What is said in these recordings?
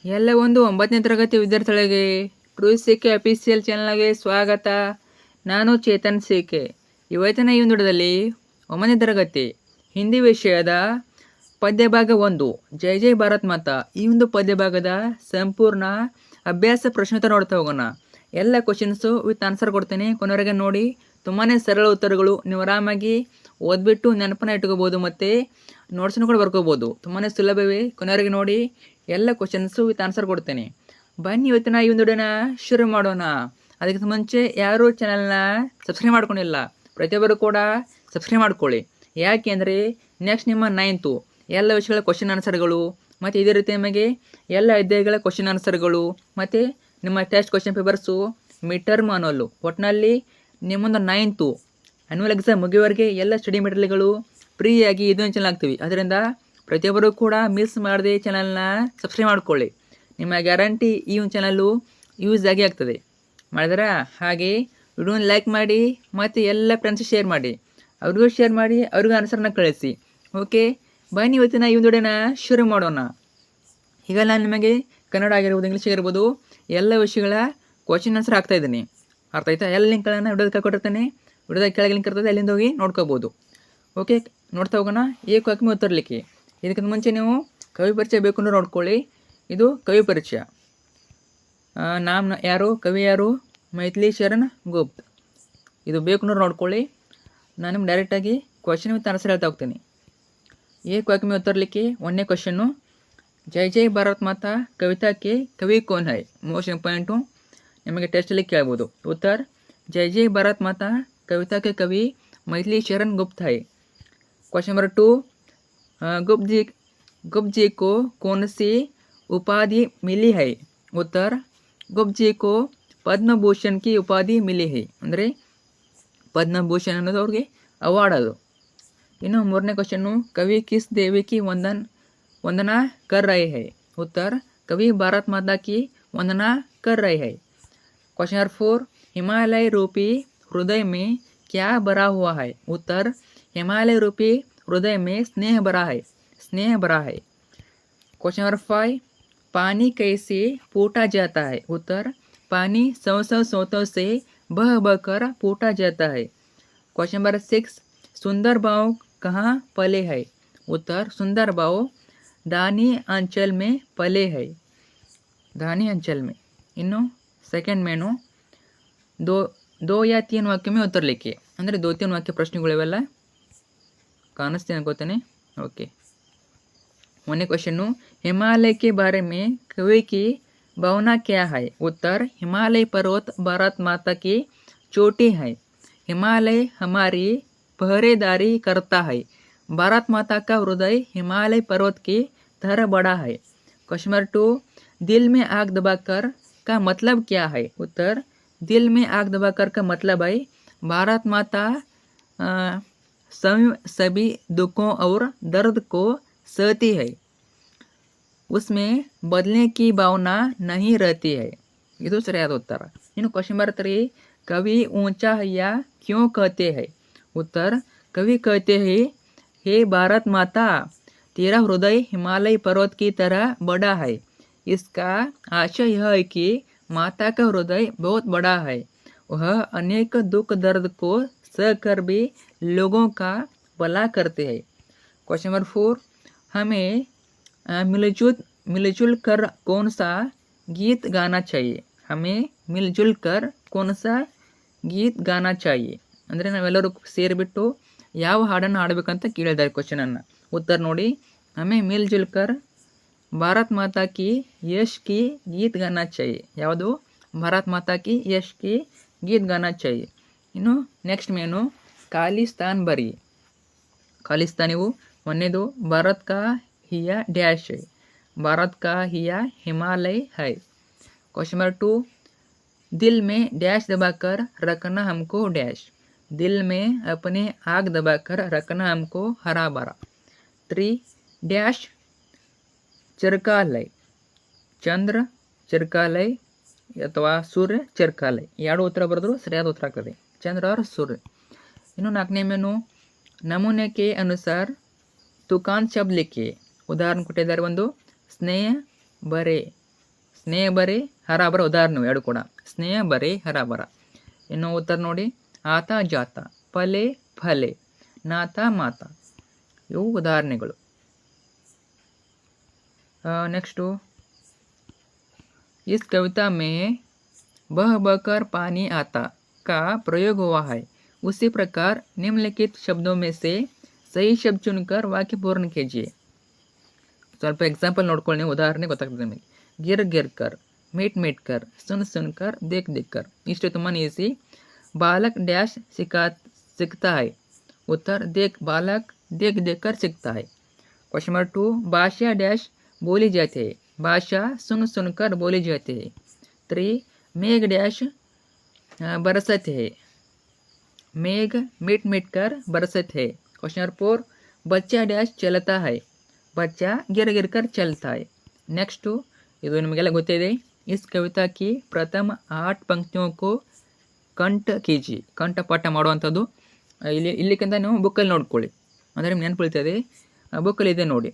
ಎಲ್ಲ ಒಂದು 9ನೇ ತರಗತಿ ವಿದ್ಯಾರ್ಥಿಗಳಿಗೆ ಟ್ರೂ ಕೆ ಅಫಿಷಿಯಲ್ ಚಾನಲ್ಗೆ ಸ್ವಾಗತ. ನಾನು ಚೇತನ್ ಕೆ. ಇವತ್ತಿನ ಈ ವಿಡಿಯೋದಲ್ಲಿ 9ನೇ ತರಗತಿ ಹಿಂದಿ ವಿಷಯದ ಪದ್ಯಭಾಗ 1 ಜೈ ಜೈ ಭಾರತ್ ಮಾತಾ ಈ ಒಂದು ಪದ್ಯಭಾಗದ ಸಂಪೂರ್ಣ ಅಭ್ಯಾಸ ಪ್ರಶ್ನೋತ್ತರ ನೋಡ್ತಾ ಹೋಗೋಣ. ಎಲ್ಲ ಕ್ವಶನ್ಸು ವಿತ್ ಆನ್ಸರ್ ಕೊಡ್ತೇನೆ, ಕೊನೆವರೆಗೆ ನೋಡಿ. ತುಂಬಾ ಸರಳ ಉತ್ತರಗಳು, ನೀವು ಆರಾಮಾಗಿ ಓದ್ಬಿಟ್ಟು ನೆನಪನ್ನ ಇಟ್ಕೋಬೋದು ಮತ್ತು ನೋಟ್ಸನ್ನು ಕೂಡ ಬರ್ಕೋಬೋದು. ತುಂಬಾ ಸುಲಭವೇ, ಕೊನೆವರೆಗೆ ನೋಡಿ. ಎಲ್ಲ ಕ್ವಶನ್ಸು ವಿತ್ ಆನ್ಸರ್ ಕೊಡ್ತೇನೆ. ಬನ್ನಿ ಇವತ್ತಿನ ಈ ಒಂದು ವಿಡಿಯೋನ ಶುರು ಮಾಡೋಣ. ಅದಕ್ಕಿಂತ ಮುಂಚೆ ಯಾರು ಚಾನಲ್ನ ಸಬ್ಸ್ಕ್ರೈಬ್ ಮಾಡ್ಕೊಂಡಿಲ್ಲ, ಪ್ರತಿಯೊಬ್ಬರು ಕೂಡ ಸಬ್ಸ್ಕ್ರೈಬ್ ಮಾಡ್ಕೊಳ್ಳಿ. ಯಾಕೆ ಅಂದರೆ ನೆಕ್ಸ್ಟ್ ನಿಮ್ಮ 9th ಎಲ್ಲ ವಿಷಯಗಳ ಕ್ವಶನ್ ಆನ್ಸರ್ಗಳು ಮತ್ತು ಇದೇ ರೀತಿ ನಿಮಗೆ ಎಲ್ಲ ಅಧ್ಯಾಯಗಳ ಕ್ವಶನ್ ಆನ್ಸರ್ಗಳು ಮತ್ತು ನಿಮ್ಮ test question papers mid term ಅನ್ನೋಲ್ಲು ಒಟ್ಟಿನಲ್ಲಿ ನಿಮ್ಮೊಂದು 9th ಆ್ಯನ್ಯುವಲ್ ಎಕ್ಸಾಮ್ ಮುಗಿಯುವವರೆಗೆ ಎಲ್ಲ ಸ್ಟಡಿ ಮೆಟೀರಿಯಲ್ಗಳು ಫ್ರೀಯಾಗಿ ಇದೊಂದು ಚಾನಲ್ ಆಗ್ತೀವಿ. ಅದರಿಂದ ಪ್ರತಿಯೊಬ್ಬರು ಕೂಡ ಮಿಸ್ ಮಾಡದೆ ಚಾನಲ್ನ ಸಬ್ಸ್ಕ್ರೈಬ್ ಮಾಡ್ಕೊಳ್ಳಿ. ನಿಮ್ಮ ಗ್ಯಾರಂಟಿ ಈ ಒಂದು ಚಾನಲ್ಲು ಯೂಸ್ ಆಗಿ ಆಗ್ತದೆ. ಮಾಡಿದ್ರೆ ಹಾಗೆ ವಿಡಿಯೋನ ಲೈಕ್ ಮಾಡಿ ಮತ್ತು ಎಲ್ಲ ಫ್ರೆಂಡ್ಸ್ ಶೇರ್ ಮಾಡಿ, ಅವ್ರಿಗೂ ಶೇರ್ ಮಾಡಿ, ಅವ್ರಿಗೂ ಆನ್ಸರ್ನ ಕಳಿಸಿ. ಓಕೆ, ಬನ್ನಿ ಇವತ್ತಿನ ಈ ಒಂದು ವಿಡಿಯೋನ ಶುರು ಮಾಡೋಣ. ಈಗ ನಾನು ನಿಮಗೆ ಕನ್ನಡ ಆಗಿರ್ಬೋದು, ಇಂಗ್ಲೀಷ್ ಆಗಿರ್ಬೋದು ಎಲ್ಲ ವಿಷಯಗಳ ಕ್ವಶನ್ ಆನ್ಸರ್ ಆಗ್ತಾಯಿದ್ದೀನಿ. ಅರ್ಥ ಆಯ್ತಾ? ಎಲ್ಲ ಲಿಂಕ್ಗಳನ್ನು ವಿಡಿಯೋದ ಕೊಟ್ಟಿರ್ತಾನೆ, ವಿಡಿಯೋದ ಕೆಳಗೆ ಲಿಂಕ್ ಇರ್ತದೆ, ಅಲ್ಲಿಂದ ಹೋಗಿ ನೋಡ್ಕೋಬೋದು. ಓಕೆ, ನೋಡ್ತಾ ಹೋಗೋಣ. ಏಕವಾಕ್ಯ ಉತ್ತರಲಿಕ್ಕೆ. ಇದಕ್ಕಿಂತ ಮುಂಚೆ ನೀವು ಕವಿ ಪರಿಚಯ ಬೇಕು ಅಂದ್ರೆ ನೋಡ್ಕೊಳ್ಳಿ. ಇದು ಕವಿ ಪರಿಚಯ. ಯಾರು ಕವಿ ಯಾರು? ಮೈಥಿಲಿ ಶರಣ್ ಗುಪ್ತ್. ಇದು ಬೇಕು ಅಂದ್ರೆ ನೋಡ್ಕೊಳ್ಳಿ. ನಾನು ನಿಮ್ಗೆ ಡೈರೆಕ್ಟಾಗಿ ಕ್ವಶನ್ ವಿತ್ ಆನ್ಸರ್ ಹೇಳ್ತಾ ಹೋಗ್ತೀನಿ. ಏಕವಾಕ್ಯ ಉತ್ತರಲಿಕ್ಕೆ 1ನೇ ಕ್ವಶನ್ನು, ಜೈ ಜೈ ಭಾರತ್ ಮಾತಾ ಕವಿತಾಕ್ಕೆ ಕವಿ ಕೋನ್ ಹೈ? ಮೋಸ್ಟ್ ಇಂಪಾರ್ಟೆಂಟು, ನಿಮಗೆ ಟೆಸ್ಟಲ್ಲಿ ಕೇಳ್ಬೋದು. ಉತ್ತರ, ಜೈ ಜೈ ಭಾರತ್ ಮಾತಾ ಕವಿತಾಕ್ಕೆ ಕವಿ ಮೈಥಿಲಿ ಶರಣ್ ಗುಪ್ತ್ ಹೈ. क्वेश्चन नंबर 2, गुप्त जी को कौन सी उपाधि मिली है? उत्तर, गुप्त जी को पद्म भूषण की उपाधि मिली है. ಅಂದರೆ ಪದ್ಮಭೂಷಣ ಅನ್ನೋದು ಅವ್ರಿಗೆ ಅವಾರ್ಡ್ ಅದು. ಇನ್ನು 3ನೇ ಕ್ವಶನ್ನು, ಕವಿ ಕಿಸ್ ದೇವಿ ಕಿ ವಂದನಾ ಕರ್ ರಹೆ ಹೈ? उत्तर, कवि भारत माता की वंदना कर रहे हैं. क्वेश्चन नंबर 4, हिमालय रूपी हृदय में क्या भरा हुआ है? उत्तर, हिमालय रूपी हृदय में स्नेह भरा है. क्वेश्चन नंबर 5, पानी कैसे फूटा जाता है? उत्तर, पानी सौ सोतों से बह कर फूटा जाता है. क्वेश्चन नंबर 6, सुंदर भाव कहाँ पले है? उत्तर, सुंदर भाव दानी अंचल में पले है. दानी अंचल में. इನ್ನು ಸೆಕೆಂಡ್ ಮೇನು दो या 3 वाक्य में उत्तर लिखिए. ಅಂದರೆ 2-3 ವಾಕ್ಯ ಪ್ರಶ್ನೆಗಳು ಇವೆಲ್ಲ ಕಾಣಿಸ್ತೀನಿ ಅನ್ಕೋತೇನೆ. ओके, 1ನೇ क्वेश्चन, हिमालय के बारे में कवि की भावना क्या है? उत्तर, हिमालय पर्वत भारत माता की चोटी है. हिमालय हमारी पहरेदारी करता है. भारत माता का हृदय हिमालय पर्वत की तरह बड़ा है. क्वेश्चन नंबर 2, दिल में आग दबाकर का मतलब क्या है? उत्तर, दिल में आग दबाकर का मतलब है भारत माता सभी दुखों और दर्द को सहती है, उसमें बदलने की भावना नहीं रहती है. ಇದು ಸರಿಯಾದ ಉತ್ತರ. ಇನ್ನು ಕ್ವಶನ್ नंबर 3, कवि ऊंचा हैया क्यों कहते हैं? उत्तर, कवि कहते हैं, हे भारत माता, तेरा हृदय हिमालय पर्वत की तरह बड़ा है. इसका आशय यह है कि माता का हृदय बहुत बड़ा है, वह अनेक दुख दर्द को सहकर भी लोगों का भला करते हैं. क्वेश्चन नंबर 4, हमें मिलजुल कर कौन सा गीत गाना चाहिए? हमें मिलजुल कर कौन सा गीत गाना चाहिए ಅಂದರೆ ನಾವೆಲ್ಲರೂ ಸೇರಿಬಿಟ್ಟು ಯಾವ ಹಾಡನ್ನು ಹಾಡಬೇಕಂತ ಕೇಳಿದ್ದಾರೆ ಕ್ವಶನನ್ನು. ಉತ್ತರ ನೋಡಿ, ಹಮೇ ಮಿಲ್ಜುಲ್ ಕರ್ ಭಾರತ್ ಮಾತಾ ಕಿ ಯಶ್ ಕಿ ಗೀತ್ ಗಾನಾ चाहिए. ಯಾವುದು? ಭಾರತ್ ಮಾತಾ ಕಿ ಯಶ್ ಕಿ ಗೀತ್ ಗಾನಾ चाहिए. ಇನ್ನು ನೆಕ್ಸ್ಟ್ ಮೇನು, ಖಾಲಿಸ್ತಾನ್ ಬರಿ. ಖಾಲಿಸ್ತಾನ್ ಇವು 1ನೇದು, ಭಾರತ್ ಕಾ ಹಿಯಾ ಡ್ಯಾಶ್ है. भारत का हिया हिमालय है. क्वेश्चन नंबर 2, दिल में डैश दबाकर रखना हमको डैश. दिल में अपने आग दबाकर रखना हमको हरा भरा. 3, डैश चिरकालय. चंद्र चिरकालय ಅಥವಾ ಸೂರ್ಯ ಚಿರಕಾಲಯ. ಎರಡು ಉತ್ತರ ಬರೆದ್ರು ಸರಿಯಾದ ಉತ್ತರ ಆಗ್ತದೆ, ಚಂದ್ರ और सूर्य. ಇನ್ನು 4ನೇ ಮೇನು, ನಮೂನೆ के अनुसार तुकान शब्द लिखिए. ಉದಾಹರಣೆ ಕೊಟ್ಟಿದ್ದಾರೆ ಒಂದು, ಸ್ನೇಹ ಬರೆ ಸ್ನೇಹ ಬರೀ ಹರಾಬರ ಉದಾಹರಣೆ ಎರಡು ಕೂಡ. ಸ್ನೇಹ ಬರೀ ಹರಾಬರ. ಇನ್ನು ಉತ್ತರ ನೋಡಿ, ಆತ ಜಾತ, ಪಲೆ ಫಲೆ, ನಾತ ಮಾತ, ಇವು ಉದಾಹರಣೆಗಳು. नेक्स्ट, इस कविता में बह बहकर पानी आता का प्रयोग हुआ है. उसी प्रकार निम्नलिखित शब्दों में से सही शब्द चुनकर वाक्य पूर्ण कीजिए. ಸ್ವಲ್ಪ ಎಕ್ಸಾಂಪಲ್ ನೋಡ್ಕೊಳ್ಳಿ, ಉದಾಹರಣೆ ಗೊತ್ತಾಗ್ತದೆ ನಿಮಗೆ. ಗಿರ್ ಗಿರ್ ಕರ್, मीट मीट कर, सुन सुन कर, देख देख कर. ಇಷ್ಟು ತುಂಬಾ ಈಸಿ. बालक डैश सीखता है. उत्तर देख बालक देख देख कर सीखता है. क्वेश्चन नंबर 2, भाषा डैश बोली जाती है. भाषा सुन सुनकर बोली जाती है. 3, मेघ डैश बरसते है. मेघ मीट मीट कर बरसते है. क्वेश्चन नंबर 4, बच्चा डैश चलता है. बच्चा गिर गिर कर चलता है. नेक्स्ट, ಇದು ನಿಮಗೆಲ್ಲ ಗೊತ್ತಿದೆ. इस कविता की प्रथम 8 पंक्तियों को ಕಂಠ ಕೀಜಿ, ಕಂಠಪಾಠ ಮಾಡುವಂಥದ್ದು. ಇಲ್ಲಿಕ್ಕಿಂತ ನೀವು ಬುಕ್ಕಲ್ಲಿ ನೋಡ್ಕೊಳ್ಳಿ, ಅಂದರೆ ನಿಮ್ಗೆ ನೆನಪುಳಿತದೆ. ಬುಕ್ಕಲ್ಲಿ ಇದೆ ನೋಡಿ.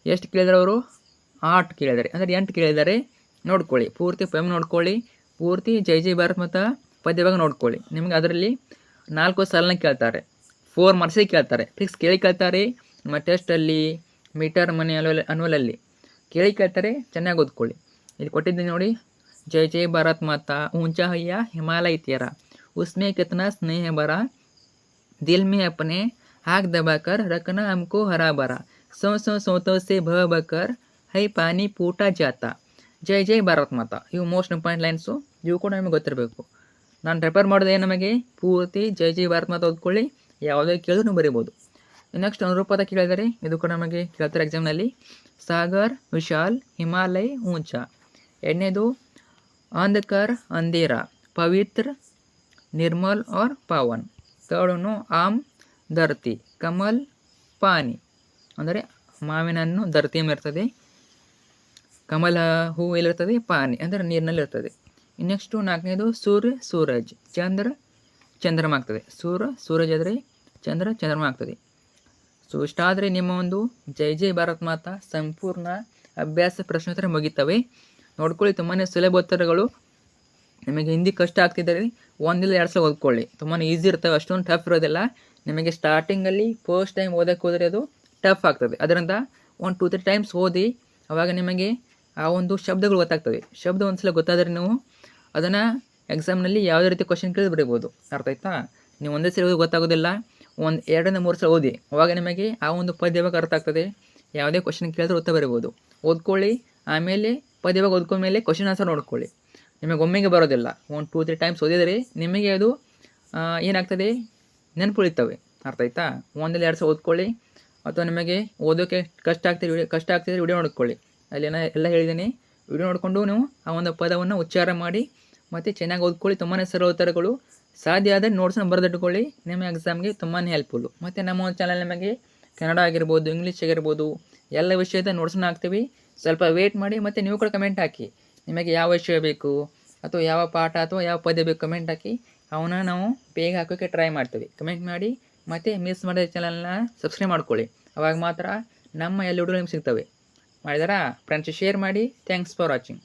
ಎಷ್ಟು ಕೇಳಿದರೆ ಅವರು? 8 ಕೇಳಿದ್ದಾರೆ, ಅಂದರೆ 8 ಕೇಳಿದ್ದಾರೆ. ನೋಡ್ಕೊಳ್ಳಿ, ಪೂರ್ತಿ ಪೊಯಮ್ ನೋಡ್ಕೊಳ್ಳಿ, ಪೂರ್ತಿ ಜೈ ಜೈ ಭಾರತ್ ಮತ್ತು ಪದ್ಯವಾಗ ನೋಡ್ಕೊಳ್ಳಿ. ನಿಮಗೆ ಅದರಲ್ಲಿ 4 ಸಾಲನ್ನ ಕೇಳ್ತಾರೆ, 4 ಮಾರ್ಕ್ಸಿಗೆ ಕೇಳ್ತಾರೆ, ಫಿಕ್ಸ್ ಕೇಳಿ ಕೇಳ್ತಾರೆ. ನಿಮ್ಮ ಟೆಸ್ಟಲ್ಲಿ, ಮೀಟರ್ ಮನಿ ಅನ್ವಲಲ್ಲಿ ಕೇಳಿ ಕೇಳ್ತಾರೆ. ಚೆನ್ನಾಗಿ ಓದ್ಕೊಳ್ಳಿ. ಇಲ್ಲಿ ಕೊಟ್ಟಿದ್ದೀನಿ ನೋಡಿ, जय जय भारत माता, ऊंचा हैया हिमालय तेरा, उसमें कितना स्नेह भरा, दिल में अपने आग दबाकर रखना हमको हरा भरा, सौ सौ सोतों से भह बकर है पानी पूटा जाता, जय जय ಭಾರತ್ ಮಾತಾ. ಇವು ಮೋಸ್ಟ್ ಇಂಪಾರ್ಟೆಂಟ್ ಲೈನ್ಸು. ಇವು ಕೂಡ ನಿಮಗೆ ಗೊತ್ತಿರಬೇಕು. ನಾನು ರೆಫರ್ ಮಾಡಿದೆ ನಮಗೆ ಪೂರ್ತಿ ಜೈ ಜೈ ಭಾರತ್ ಮಾತಾ ಓದ್ಕೊಳ್ಳಿ. ಯಾವುದೇ ಕೇಳಿದ್ರು ನೀವು ಬರೀಬೋದು. ನೆಕ್ಸ್ಟ್ ಅನುರೂಪದ ಕೇಳಿದರೆ ಇದು ಕೂಡ ನಮಗೆ ಕೇಳ್ತಾರೆ ಎಕ್ಸಾಮ್ನಲ್ಲಿ. ಸಾಗರ್ ವಿಶಾಲ್, ಹಿಮಾಲಯ ऊंचा. ಎರಡನೇದು अंधकार अंधेरा, पवित्र निर्मल और पावन. थर्डನು आम धरती, कमल पानी. ಅಂದರೆ ಮಾವಿನ ಹಣ್ಣು ಧರತಿಯ ಮೇಲೆ ಇರ್ತದೆ, ಕಮಲ ಹೂವು ಎಲ್ಲಿರ್ತದೆ? ಪಾನಿ ಅಂದರೆ ನೀರಿನಲ್ಲಿ ಇರ್ತದೆ. ನೆಕ್ಸ್ಟು 4ನೇದು ಸೂರ್ಯ ಸೂರಜ್, ಚಂದ್ರ ಚಂದ್ರಮ ಆಗ್ತದೆ. ಸೂರಜ್ ಆದರೆ ಚಂದ್ರ ಚಂದ್ರಮ ಆಗ್ತದೆ. ಸೊ ಇಷ್ಟಾದರೆ ನಿಮ್ಮ ಒಂದು ಜೈ ಜೈ ಭಾರತ್ ಮಾತಾ ಸಂಪೂರ್ಣ ಅಭ್ಯಾಸ ಪ್ರಶ್ನೋತ್ತರ ಮುಗಿತವೆ. ನೋಡ್ಕೊಳ್ಳಿ, ತುಂಬಾ ಸುಲಭ ಉತ್ತರಗಳು. ನಿಮಗೆ ಹಿಂದಿ ಕಷ್ಟ ಆಗ್ತಿದ್ದರೆ 1 ಇಲ್ಲ 2 ಸಲ ಓದ್ಕೊಳ್ಳಿ, ತುಂಬಾ ಈಸಿ ಇರ್ತವೆ, ಅಷ್ಟೊಂದು ಟಫ್ ಇರೋದಿಲ್ಲ. ನಿಮಗೆ ಸ್ಟಾರ್ಟಿಂಗಲ್ಲಿ ಫಸ್ಟ್ ಟೈಮ್ ಓದಕ್ಕೆ ಹೋದರೆ ಅದು ಟಫ್ ಆಗ್ತದೆ. ಅದರಿಂದ 1-2-3 ಟೈಮ್ಸ್ ಓದಿ, ಆವಾಗ ನಿಮಗೆ ಆ ಒಂದು ಶಬ್ದಗಳು ಗೊತ್ತಾಗ್ತವೆ. ಶಬ್ದ ಒಂದು ಸಲ ಗೊತ್ತಾದರೆ ನೀವು ಅದನ್ನು ಎಕ್ಸಾಮ್ನಲ್ಲಿ ಯಾವುದೇ ರೀತಿ ಕ್ವಶನ್ ಕೇಳಿ ಬರೀಬೋದು. ಅರ್ಥ ಆಯ್ತಾ? ನೀವು ಒಂದೇ ಸಲ ಗೊತ್ತಾಗೋದಿಲ್ಲ, 2-3 ಸಲ ಓದಿ, ಆವಾಗ ನಿಮಗೆ ಆ ಒಂದು ಪದ್ಯವಾಗ ಅರ್ಥ ಆಗ್ತದೆ. ಯಾವುದೇ ಕ್ವಶನ್ ಕೇಳಿದ್ರೆ ಉತ್ತರ ಬರೀಬೋದು. ಓದ್ಕೊಳ್ಳಿ, ಆಮೇಲೆ ಪದ್ಯವಾಗ ಓದ್ಕೊಂಡ್ಮೇಲೆ ಕ್ವಶನ್ ಆನ್ಸರ್ ನೋಡ್ಕೊಳ್ಳಿ. ನಿಮಗೆ ಒಮ್ಮೆಗೆ ಬರೋದಿಲ್ಲ, 1-2-3 ಟೈಮ್ಸ್ ಓದಿದರೆ ನಿಮಗೆ ಅದು ಏನಾಗ್ತದೆ, ನೆನಪುಳಿತವೆ. ಅರ್ಥ ಆಯ್ತಾ? 1-2 ಸಲ ಓದ್ಕೊಳ್ಳಿ. ಅಥವಾ ನಿಮಗೆ ಓದೋಕ್ಕೆ ಕಷ್ಟ ಆಗ್ತಿದ್ರೆ ವಿಡಿಯೋ ನೋಡ್ಕೊಳ್ಳಿ, ಅಲ್ಲಿ ಎಲ್ಲ ಹೇಳಿದ್ದೀನಿ. ವಿಡಿಯೋ ನೋಡಿಕೊಂಡು ನೀವು ಆ ಒಂದು ಪದವನ್ನು ಉಚ್ಚಾರ ಮಾಡಿ ಮತ್ತು ಚೆನ್ನಾಗಿ ಓದ್ಕೊಳ್ಳಿ. ತುಂಬಾ ಸರಳ ಉತ್ತರಗಳು. ಸಾಧ್ಯ ಆದರೆ ನೋಟ್ಸನ್ನು ಬರೆದಿಟ್ಕೊಳ್ಳಿ, ನಿಮ್ಮ ಎಕ್ಸಾಮ್ಗೆ ತುಂಬಾ ಹೆಲ್ಪ್ಫುಲ್ಲು. ಮತ್ತು ನಮ್ಮ ಒಂದು ಚಾನಲ್ ನಿಮಗೆ ಕನ್ನಡ ಆಗಿರ್ಬೋದು, ಇಂಗ್ಲೀಷ್ ಆಗಿರ್ಬೋದು, ಎಲ್ಲ ವಿಷಯದ ನೋಟ್ಸನ್ನು ಹಾಕ್ತೀವಿ. ಸ್ವಲ್ಪ ವೇಟ್ ಮಾಡಿ, ಮತ್ತು ನೀವು ಕೂಡ ಕಮೆಂಟ್ ಹಾಕಿ, ನಿಮಗೆ ಯಾವ ವಿಷಯ ಬೇಕು ಅಥವಾ ಯಾವ ಪಾಠ ಅಥವಾ ಯಾವ ಪದ್ಯ ಬೇಕು ಕಮೆಂಟ್ ಹಾಕಿ. ಅವನ್ನ ನಾವು ಬೇಗ ಹಾಕೋಕ್ಕೆ ಟ್ರೈ ಮಾಡ್ತೀವಿ. ಕಮೆಂಟ್ ಮಾಡಿ, ಮತ್ತು ಮಿಸ್ ಮಾಡಿದ ಚಾನಲ್ನ ಸಬ್ಸ್ಕ್ರೈಬ್ ಮಾಡ್ಕೊಳ್ಳಿ. ಅವಾಗ ಮಾತ್ರ ನಮ್ಮ ಎಲ್ಲ ವಿಡಿಯೋ ನಿಮ್ಗೆ ಸಿಗ್ತವೆ. ಮಾಡಿದಾರಾ ಫ್ರೆಂಡ್ಸ್? ಶೇರ್ ಮಾಡಿ. Thanks for watching.